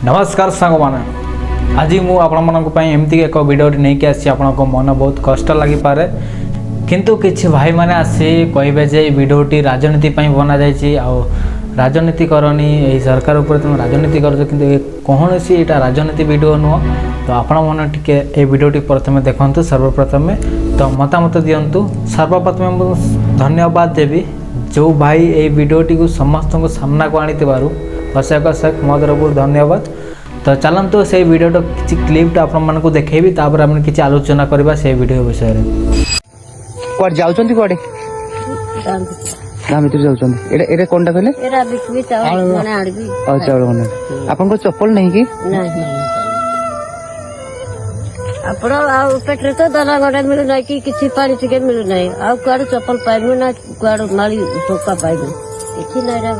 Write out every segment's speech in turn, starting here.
नमस्कार सांग मैंने आज मुझे एमती एक वीडियो नहीं कि आपण मन बहुत कष्ट लगिपे किंतु किछि भाई मैंने आसी कहे जे वीडियोटी राजनीति बना जाइए राजनीति करनी यही सरकार उपर तुम राजनीति कर कौन सी यहाँ राजनीति वीडियो नुह तो आपण मन टे ये वीडियोटी प्रथम देखु सर्वप्रथम तो मतामत दिंतु सर्वप्रथम धन्यवाद देवी जो भाई ये वीडियोटी को समस्त को सामना को आनी अशेक अशेक मो तरफ धन्यवाद। तो चलतु से वीडियो किसी क्लिप आपण को देखेबी तापर हम किसी आलोचना करबा से वीडियो विषय रे कुआड जाउछंती कुआडे गाम भीतर जाउछंती एरे कोनटा कहले एरा बिकबी चावल मने आड़बी चावल मने आपन को चप्पल नहीं की नहीं आपण आ पेट्रे तो दाना गडा मिलु नै कि किछि पानी टिके मिलु नै आ कुआड चप्पल पाइबो ना कुआड माली टोका पाइबो किछि नै रे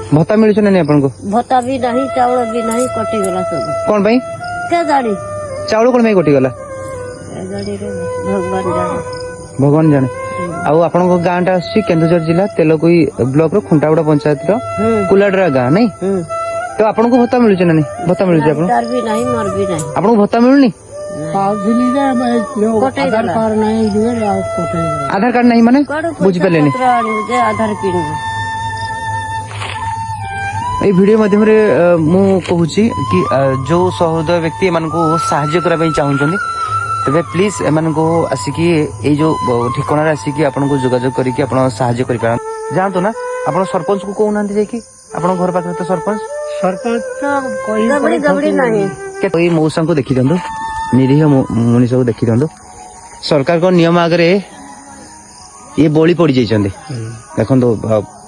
भत्ता मिलु छ नै आपन को भत्ता भी नहीं चावल भी नहीं कटि गेला सब कोन भाई के गाड़ी चावल कोन भाई कटि गेला गाड़ी रे भगवान जाने आउ आपन को गांटा आसी केंदुझर जिला तेलकोई ब्लॉक रो खुंटागुड़ा पंचायत रो कुलाडरा गां नहीं तो आपन को भत्ता मिलु छ नै भत्ता मिलु छ आपन भी नहीं मर भी नहीं आपन को भत्ता मिलुनी आधार कार्ड नहीं माने बुझ पेलेनी आधार पिन ए वीडियो माध्यम रे मु कहूची कि जो सहोदय व्यक्ति एमान को सहायता करा पई चाहुचंदी तबे प्लीज एमान को आसिकी ए जो ठिकाना रे आसिकी आपन को जोगाजोग करी कि आपन सहायता करि पारन जानतो ना आपन सरपंच को कहू नांती जे कि आपन घर पाखरे तो सरपंच तो कोई गबड़ी नहीं के कोई मौसा को देखि दंदो निरीह मनीष को देखि दंदो सरकार को नियम आगरे ये बोली पड़ी जाइछंदी देखन तो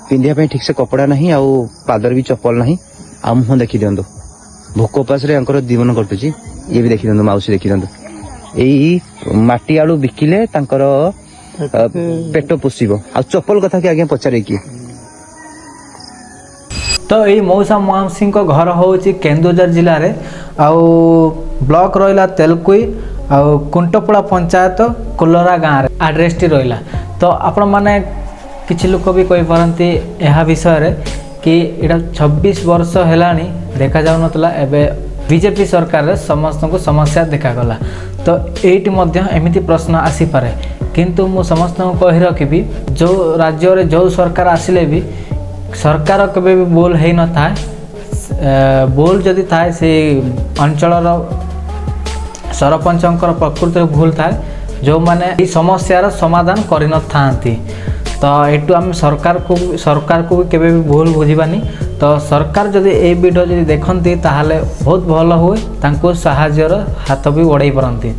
पिंधिया ठीक से कपड़ा नहीं आउ पादर भी चप्पल नहीं आ मुह देखी दिंतु भोक उपास जीवन कटुची ये भी देखी दिंतु माउसी देखी दिंतु यही माटी आलू बिकिले पेट पोषिब आ चप्पल कथा कि आगे पचारे कि तो यही मौसा माउसी घर हूँ केन्दुझर जिले में आउ ब्लॉक रहा तेलकोई आउ कुंटपड़ा पंचायत कुलरा गाँव में आड्रेस टी रहा तो आपण मैंने किछि लोक भी कहि पारंती यह विषय रे कि एटा 26 वर्ष हेलानी देखा जाउ नतला एबे बीजेपी सरकार रे समस्त को समस्या देखा गला तो एटी मध्य एमिति प्रश्न आसी पारे किंतु मु समस्त को कहि रखिबी जो राज्य रे जो सरकार आसिले भी सरकार केबे भी बोल हेइ न था बोल जदि थाए से अंचल रो सरपंचकर प्रकृति भूल थाए जो माने ई समस्या समाधान करि न थांती तो एटू आम सरकार को भी केबे भी भूल बुझीबानी तो सरकार जदि ए वीडियो जदि देखती ताहले बहुत भल हुए तांको साहाय्यर हाथ भी बढ़ाई पारती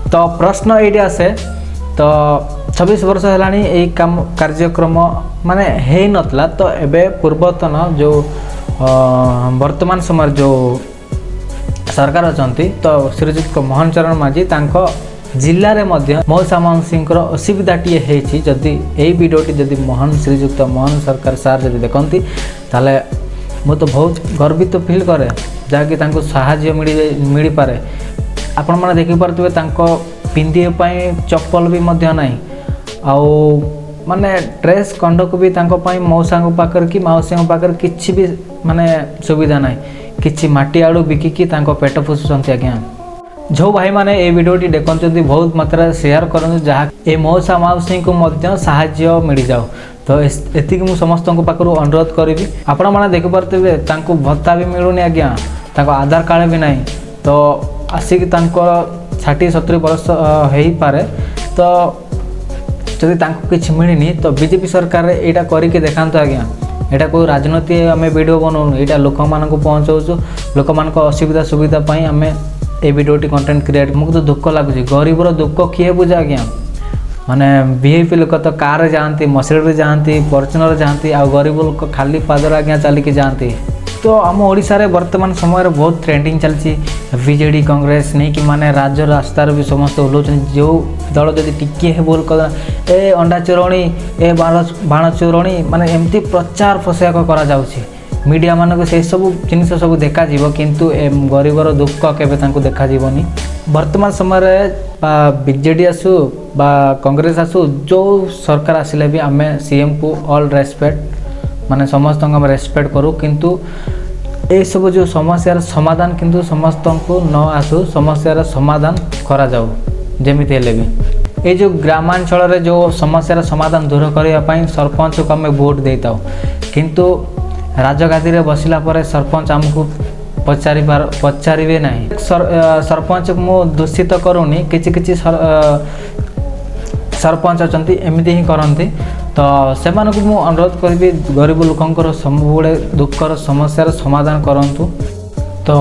तो प्रश्न ये आसे तो 26 वर्ष हेलानी ए काम कार्यक्रम माने हे नतला तो एबे पूर्वतन जो वर्तमान समय जो सरकार अछंती तो श्रीजुक्त मोहन चरण माझी तांको जिले में मौसा माउसी असुविधा टी है जदि यही वीडियोटी जदि मोहन श्रीजुक्त मोहन सरकार सार जदि देखती ताले मु तो बहुत गर्वित फील करे जहाँकि साहाय्य मिल पारे आपण मैंने देखिपे पिंधिए चप्पल भी नहीं आउ माने ड्रेस कंडक भी मौसा पाकर कि मौसी पाकर किसी भी माने सुविधा ना कि माटी आड़ू बिकिकी पेट पोषुंट आज्ञा जो भाई माने ये वीडियोटी देखते बहुत मात्रा शेयर करूँ जहाँ ये मौसा माउसी को साहाय्य मिल जाओ तो एति मु समस्त पाखु अनुरोध करी आपण मैंने देखिपे भत्ता भी मिलूनी आज्ञा आधार कार्ड भी नहीं तो आसिक 60-70 वर्ष हो पारे तो जदि किसी मिलनी तो बीजेपी सरकार यहाँ करके देखा आज्ञा एटा कोई राजनीति आम वीडियो बनाऊँ यहाँ लोक मान पहुँचाऊँ लोक मान असुविधा सुविधा आम ए वीडियोटी कंटेंट क्रिएट मुझे तो दुख लगुच गरीब दुख किए बुझे आज्ञा माने वीआईपी लोक तो कार जाती मशीन जाती फॉर्च्यूनर जाती आ गरीब लोक खाली पादर आज्ञा चलिकी जाती तो आम ओडिशा रे वर्तमान समय बहुत ट्रेंडिंग चलती बीजेडी कांग्रेस नहीं कि माने राज्य रास्तार भी समस्त ओल्लाउछन जो दल जदि टिके बोल कर ए अंडा चोरणी ए बाण चोरणी माने एमती प्रचार प्रसार करा जाउछि मीडिया मानक से सब जिनस सब देखा किंतु गरीबर दुख केबे तांको देखा जीवनी वर्तमान समय बीजेडी आसू बा कांग्रेस आसू जो सरकार आसिले भी आमे सीएम को ऑल रेस्पेक्ट माने समस्त हम रेस्पेक्ट करूँ किंतु ये सब जो समस्यार समाधान किंतु समस्त को न आसू समस्यार समाधान करा जाऊ जेमिति हेले भी ये जो ग्रामांचल रे जो समस्यार समाधान दूर करने सरपंच को आम भोट देता किंतु राजगादी रे बसिला परे सरपंच आमको पचारे ना सरपंच को मु दूषित करूनी किछि सरपंच अच्छा एमती ही करती तो से मु अनुरोध करी गरीब लोकंर सबुले दुखर समस्यार समाधान करूँ तो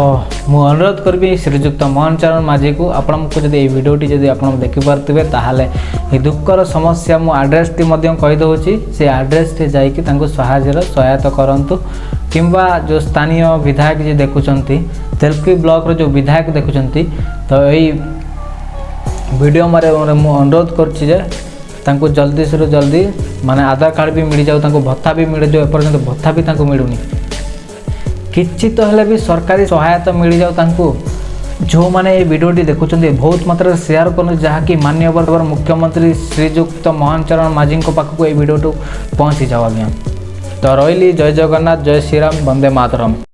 मु अनुरोध करी श्रीजुक्त मोहन चरण माझी को आपको जब ये भिडियोटी जब आप देखिपे ताहले ये दुखर समस्या मु आड्रेस टी कहीदे से आड्रेस टी जाकि सहायता करूँ किंबा जो स्थानीय विधायक जी देखुं तेलकुई ब्लॉक रो जो विधायक देखुं तो यही वीडियो मारे मु अनुरोध कर जल्दी से जल्दी माने आधार कार्ड भी मिल जाऊ भत्ता भी मिल जाऊ एपर्यंत भत्ता भी मिलूनी किछि तो हेले भी सरकारी सहायता मिल जाऊ जो मैंने ये वीडियोटी देखुं बहुत मात्रा शेयर कर जहाँकि माननीय मुख्यमंत्री श्रीजुक्त मोहन चरण माझी पाखक ये वीडियो पहुँची जाओ आज्ञा तो रही जय जगन्नाथ जय श्रीराम वंदे मातरम।